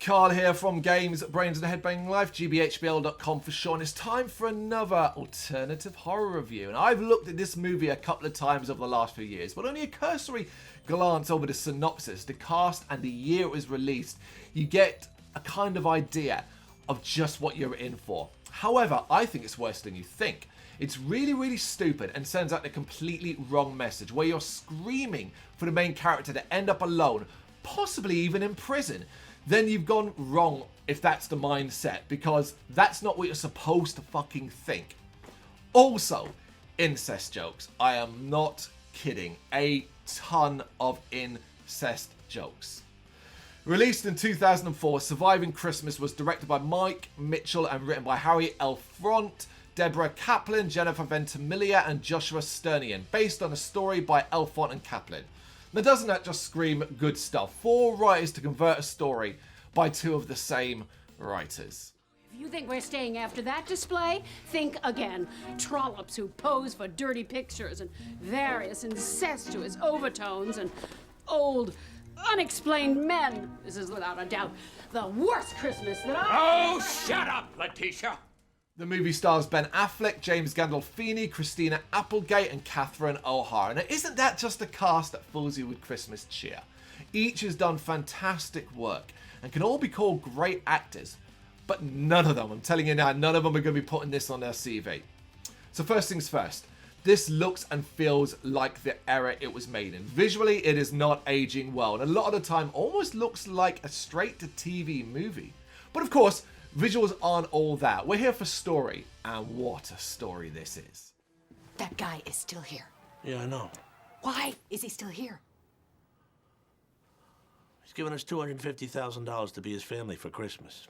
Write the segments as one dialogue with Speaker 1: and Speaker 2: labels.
Speaker 1: Carl here from Games, Brains and a Head-Banging Life, gbhblofficial for sure, and it's time for another alternative horror review. And I've looked at this movie a couple of times over the last few years, but only a cursory glance over the synopsis, the cast and the year it was released, you get a kind of idea of just what you're in for. However, I think it's worse than you think. It's really, really stupid and sends out a completely wrong message where you're screaming for the main character to end up alone, possibly even in prison. Then you've gone wrong if that's the mindset, because that's not what you're supposed to fucking think. Also, incest jokes. I am not kidding. A ton of incest jokes. Released in 2004, Surviving Christmas was directed by Mike Mitchell and written by Harry L. Front, Deborah Kaplan, Jennifer Ventimiglia, and Joshua Sternian, based on a story by Elfont and Kaplan. Now, doesn't that just scream good stuff? 4 writers to convert a story by 2 of the same writers.
Speaker 2: If you think we're staying after that display, think again. Trollops who pose for dirty pictures and various incestuous overtones and old, unexplained men. This is without a doubt the worst Christmas that
Speaker 3: Oh, shut up, Letitia!
Speaker 1: The movie stars Ben Affleck, James Gandolfini, Christina Applegate, and Catherine O'Hara. Now, isn't that just a cast that fills you with Christmas cheer? Each has done fantastic work and can all be called great actors, but none of them, I'm telling you now, none of them are going to be putting this on their CV. So first things first, this looks and feels like the era it was made in. Visually, it is not aging well, and a lot of the time almost looks like a straight-to-TV movie. But of course, visuals aren't all that. We're here for story, and what a story this is.
Speaker 4: That guy is still here.
Speaker 5: Yeah, I know.
Speaker 4: Why is he still here?
Speaker 5: He's given us $250,000 to be his family for Christmas.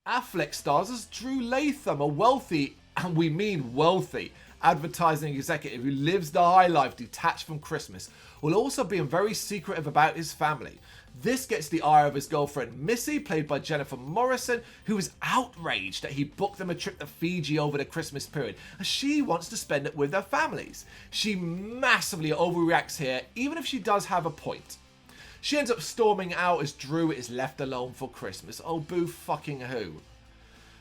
Speaker 1: Affleck stars as Drew Latham, a wealthy, and we mean wealthy, advertising executive who lives the high life detached from Christmas, while also being very secretive about his family. This gets the ire of his girlfriend Missy, played by Jennifer Morrison, who is outraged that he booked them a trip to Fiji over the Christmas period, as she wants to spend it with their families. She massively overreacts here, even if she does have a point. She ends up storming out as Drew is left alone for Christmas. Oh, boo fucking who.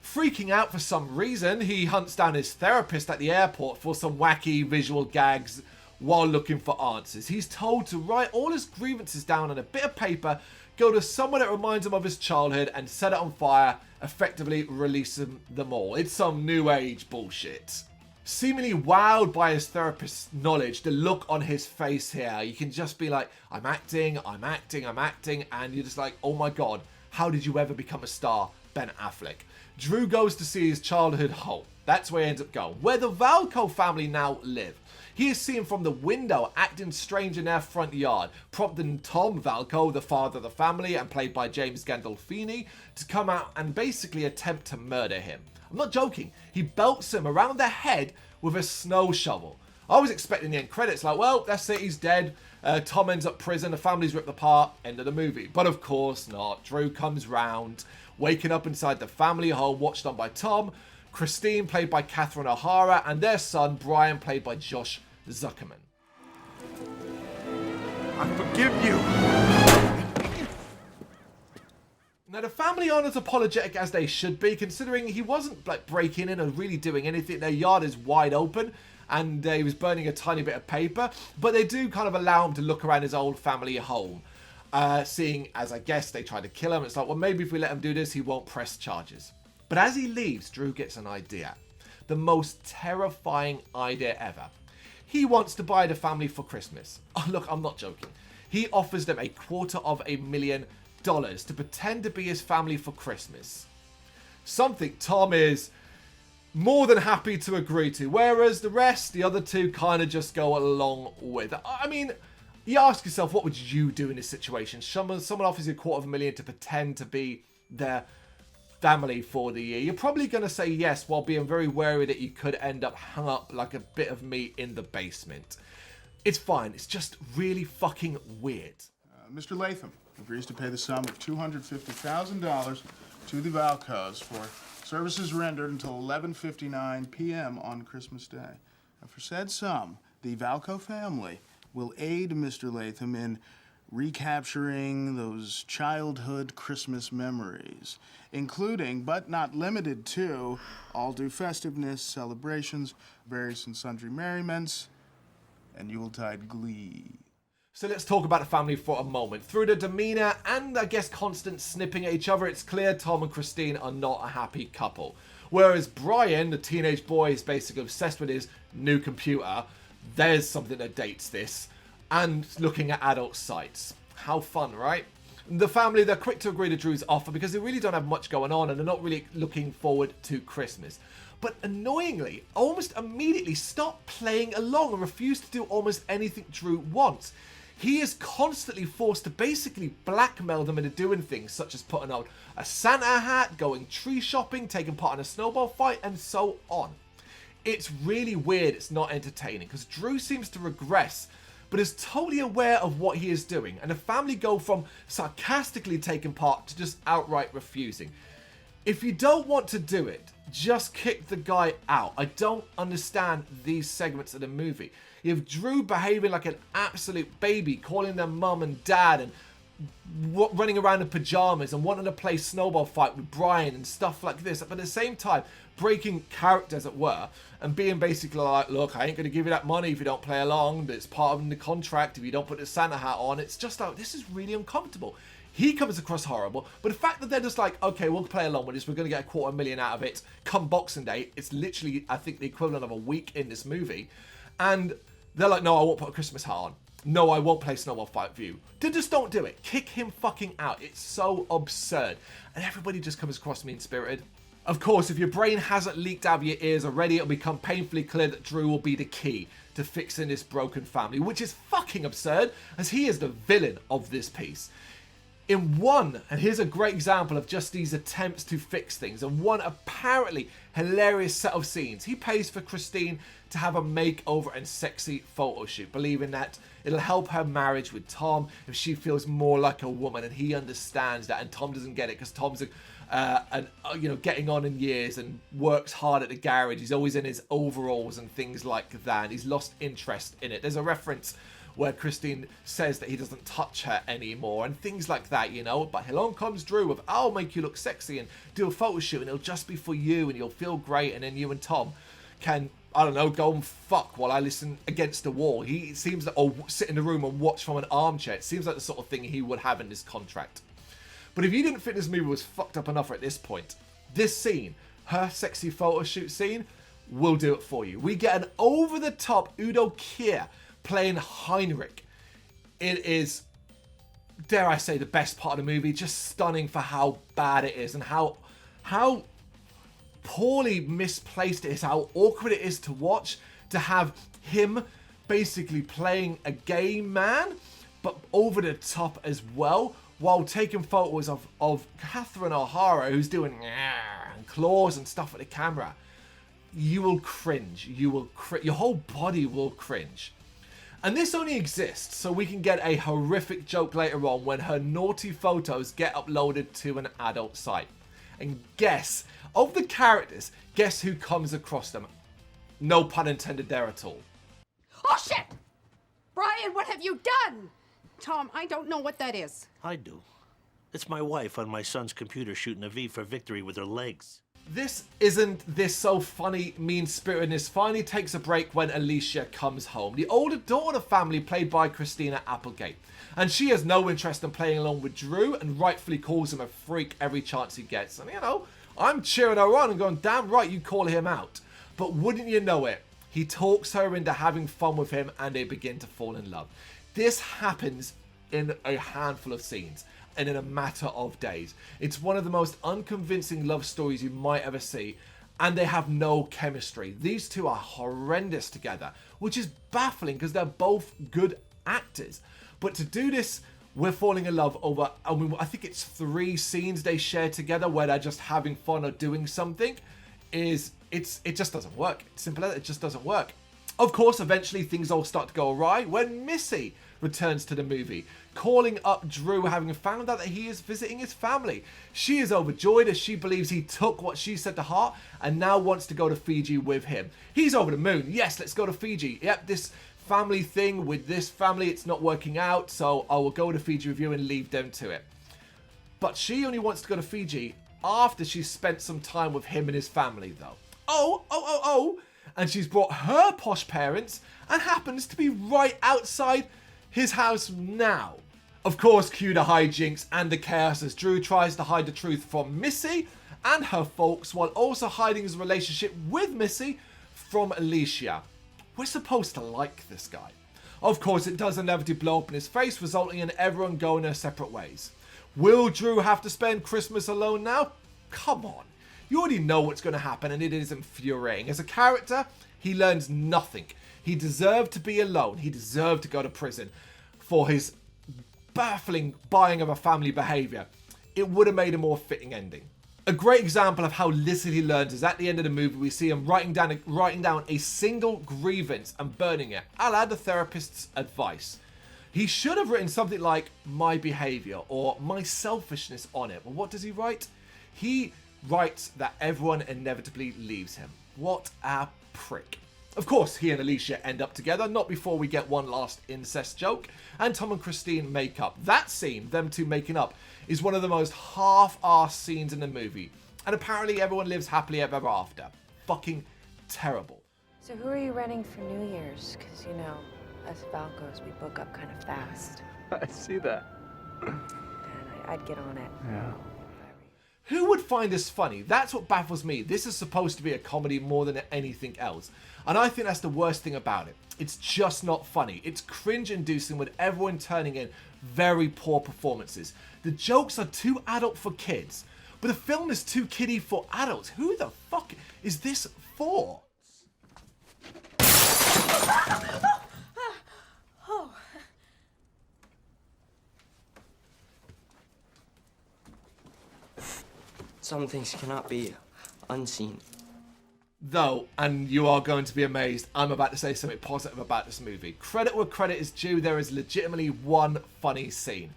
Speaker 1: Freaking out for some reason, he hunts down his therapist at the airport for some wacky visual gags while looking for answers. He's told to write all his grievances down on a bit of paper, go to somewhere that reminds him of his childhood and set it on fire, effectively releasing them all. It's some new age bullshit. Seemingly wowed by his therapist's knowledge, the look on his face here, you can just be like, I'm acting, and you're just like, oh my god, how did you ever become a star, Ben Affleck? Drew goes to see his childhood home. That's where he ends up going, where the Valco family now live. He is seen from the window acting strange in their front yard, prompting Tom Valco, the father of the family and played by James Gandolfini, to come out and basically attempt to murder him. I'm not joking, he belts him around the head with a snow shovel. I was expecting the end credits like, well, that's it, he's dead. Tom ends up prison, the family's ripped apart, end of the movie. But of course not. Drew comes round, waking up inside the family home watched on by Tom, Christine, played by Catherine O'Hara, and their son, Brian, played by Josh Zuckerman.
Speaker 3: I forgive you.
Speaker 1: Now, the family aren't as apologetic as they should be, considering he wasn't like breaking in or really doing anything. Their yard is wide open, and he was burning a tiny bit of paper, but they do kind of allow him to look around his old family home. Seeing as I guess they tried to kill him, it's like, well, maybe if we let him do this, he won't press charges. But as he leaves, Drew gets an idea. The most terrifying idea ever. He wants to buy the family for Christmas. Oh, look, I'm not joking. He offers them $250,000 to pretend to be his family for Christmas. Something Tom is more than happy to agree to, whereas the rest, the other two, kind of just go along with. I mean, you ask yourself, what would you do in this situation? Someone offers you $250,000 to pretend to be their family for the year. You're probably going to say yes, while being very wary that you could end up hung up like a bit of meat in the basement. It's fine. It's just really fucking weird.
Speaker 6: Mr. Latham agrees to pay the sum of $250,000 to the Valcos for services rendered until 11:59 p.m. on Christmas Day. And for said sum, the Valco family will aid Mr. Latham in recapturing those childhood Christmas memories, including, but not limited to, all-due festiveness, celebrations, various and sundry merriments, and Yuletide glee.
Speaker 1: So let's talk about the family for a moment. Through the demeanor and, I guess, constant snipping at each other, it's clear Tom and Christine are not a happy couple. Whereas Brian, the teenage boy, is basically obsessed with his new computer. There's something that dates this. And looking at adult sites. How fun, right? The family, they're quick to agree to Drew's offer because they really don't have much going on and they're not really looking forward to Christmas. But annoyingly, almost immediately stop playing along and refuse to do almost anything Drew wants. He is constantly forced to basically blackmail them into doing things such as putting on a Santa hat, going tree shopping, taking part in a snowball fight, and so on. It's really weird, it's not entertaining, because Drew seems to regress, but is totally aware of what he is doing, and the family go from sarcastically taking part to just outright refusing. If you don't want to do it, just kick the guy out. I don't understand these segments of the movie. You have Drew behaving like an absolute baby, calling them mum and dad, and running around in pajamas and wanting to play snowball fight with Brian and stuff like this, but at the same time breaking character, as it were, and being basically like, look, I ain't going to give you that money if you don't play along, but it's part of the contract if you don't put the Santa hat on. It's just like, this is really uncomfortable. He comes across horrible, but the fact that they're just like, okay, we'll play along with this, we're going to get $250,000 out of it come Boxing Day. It's literally, I think, the equivalent of a week in this movie. And they're like, no, I won't put a Christmas hat on. No, I won't play snowball fight with you. Just don't do it. Kick him fucking out. It's so absurd. And everybody just comes across mean-spirited. Of course, if your brain hasn't leaked out of your ears already, it'll become painfully clear that Drew will be the key to fixing this broken family, which is fucking absurd, as he is the villain of this piece. In one, and here's a great example of just these attempts to fix things, and one apparently hilarious set of scenes, he pays for Christine to have a makeover and sexy photo shoot, believing that it'll help her marriage with Tom if she feels more like a woman, and he understands that, and Tom doesn't get it because Tom's getting on in years and works hard at the garage. He's always in his overalls and things like that, and he's lost interest in it. There's a reference where Christine says that he doesn't touch her anymore and things like that, you know. But along comes Drew with, I'll make you look sexy and do a photo shoot and it'll just be for you and you'll feel great, and then you and Tom can, I don't know, go and fuck while I listen against the wall. He seems like, or sit in the room and watch from an armchair. It seems like the sort of thing he would have in this contract. But if you didn't think this movie was fucked up enough at this point, this scene, her sexy photo shoot scene, will do it for you. We get an over-the-top Udo Kier playing Heinrich. It is, dare I say, the best part of the movie. Just stunning for how bad it is and how poorly misplaced it is, how awkward it is to watch, to have him basically playing a gay man, but over the top as well, while taking photos of Catherine O'Hara, who's doing and claws and stuff at the camera. You will cringe. Your whole body will cringe. And this only exists so we can get a horrific joke later on when her naughty photos get uploaded to an adult site. And guess, of the characters, guess who comes across them? No pun intended there at all.
Speaker 4: Oh, shit! Brian, what have you done? Tom, I don't know what that is.
Speaker 5: I do. It's my wife on my son's computer shooting a V for victory with her legs.
Speaker 1: This so funny mean-spiritedness finally takes a break when Alicia comes home, the older daughter of the family played by Christina Applegate. And she has no interest in playing along with Drew and rightfully calls him a freak every chance he gets. And you know, I'm cheering her on and going, damn right you call him out. But wouldn't you know it, he talks her into having fun with him and they begin to fall in love. This happens in a handful of scenes and in a matter of days. It's one of the most unconvincing love stories you might ever see, and they have no chemistry. These two are horrendous together, which is baffling because they're both good actors. But to do this, we're falling in love over, I think it's 3 scenes they share together where they're just having fun or doing something, it just doesn't work. It's simple as that, it just doesn't work. Of course, eventually things all start to go awry when Missy returns to the movie, calling up Drew, having found out that he is visiting his family. She is overjoyed as she believes he took what she said to heart and now wants to go to Fiji with him. He's over the moon. Yes, let's go to Fiji. Yep, this family thing with this family. It's not working out, so I will go to Fiji with you and leave them to it. But she only wants to go to Fiji after she's spent some time with him and his family, though. Oh! And she's brought her posh parents and happens to be right outside his house now. Of course, cue the hijinks and the chaos as Drew tries to hide the truth from Missy and her folks while also hiding his relationship with Missy from Alicia. We're supposed to like this guy. Of course, it does inevitably blow up in his face, resulting in everyone going their separate ways. Will Drew have to spend Christmas alone now? Come on. You already know what's going to happen, and it is infuriating. As a character, he learns nothing. He deserved to be alone. He deserved to go to prison for his baffling buying of a family behaviour. It would have made a more fitting ending. A great example of how little he learns is at the end of the movie we see him writing down a single grievance and burning it, a la the therapist's advice. He should have written something like my behaviour or my selfishness on it. But what does he write? He writes that everyone inevitably leaves him. What a prick. Of course, he and Alicia end up together, not before we get one last incest joke, and Tom and Christine make up. That scene, them two making up, is one of the most half-arsed scenes in the movie. And apparently everyone lives happily ever after. Fucking terrible.
Speaker 7: So who are you renting for New Year's? Because, you know, us Falcos, we book up kind of fast.
Speaker 8: I see that.
Speaker 7: And I'd get on it.
Speaker 8: Yeah.
Speaker 1: Who would find this funny? That's what baffles me. This is supposed to be a comedy more than anything else. And I think that's the worst thing about it. It's just not funny. It's cringe-inducing with everyone turning in very poor performances. The jokes are too adult for kids, but the film is too kiddie for adults. Who the fuck is this for?
Speaker 9: Some things cannot be unseen.
Speaker 1: Though, and you are going to be amazed, I'm about to say something positive about this movie. Credit where credit is due, there is legitimately one funny scene.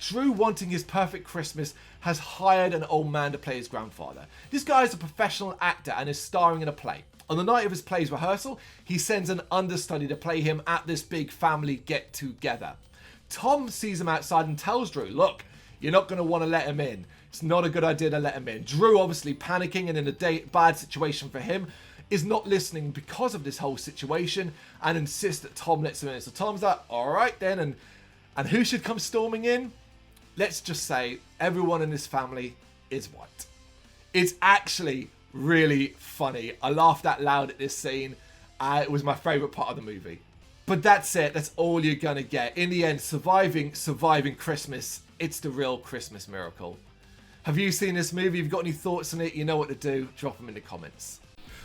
Speaker 1: Drew, wanting his perfect Christmas, has hired an old man to play his grandfather. This guy is a professional actor and is starring in a play. On the night of his play's rehearsal, he sends an understudy to play him at this big family get-together. Tom sees him outside and tells Drew, look, you're not going to want to let him in. It's not a good idea to let him in. Drew, obviously panicking and in a bad situation for him, is not listening because of this whole situation and insists that Tom lets him in. So Tom's like, all right then, and who should come storming in? Let's just say everyone in this family is white. It's actually really funny. I laughed out loud at this scene. It was my favourite part of the movie. But that's it. That's all you're going to get. In the end, surviving Christmas. It's the real Christmas miracle. Have you seen this movie? If you've got any thoughts on it, you know what to do. Drop them in the comments.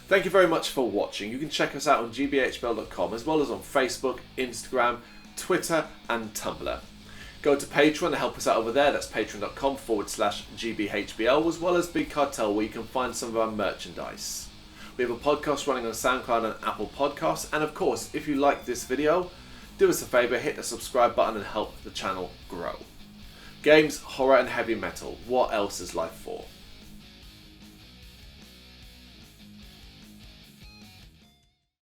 Speaker 1: Thank you very much for watching. You can check us out on gbhblofficial as well as on Facebook, Instagram, Twitter and Tumblr. Go to Patreon to help us out over there. That's patreon.com/gbhbl as well as Big Cartel where you can find some of our merchandise. We have a podcast running on SoundCloud and Apple Podcasts. And of course, if you like this video, do us a favour, hit the subscribe button and help the channel grow. Games, horror and heavy metal. What else is life for?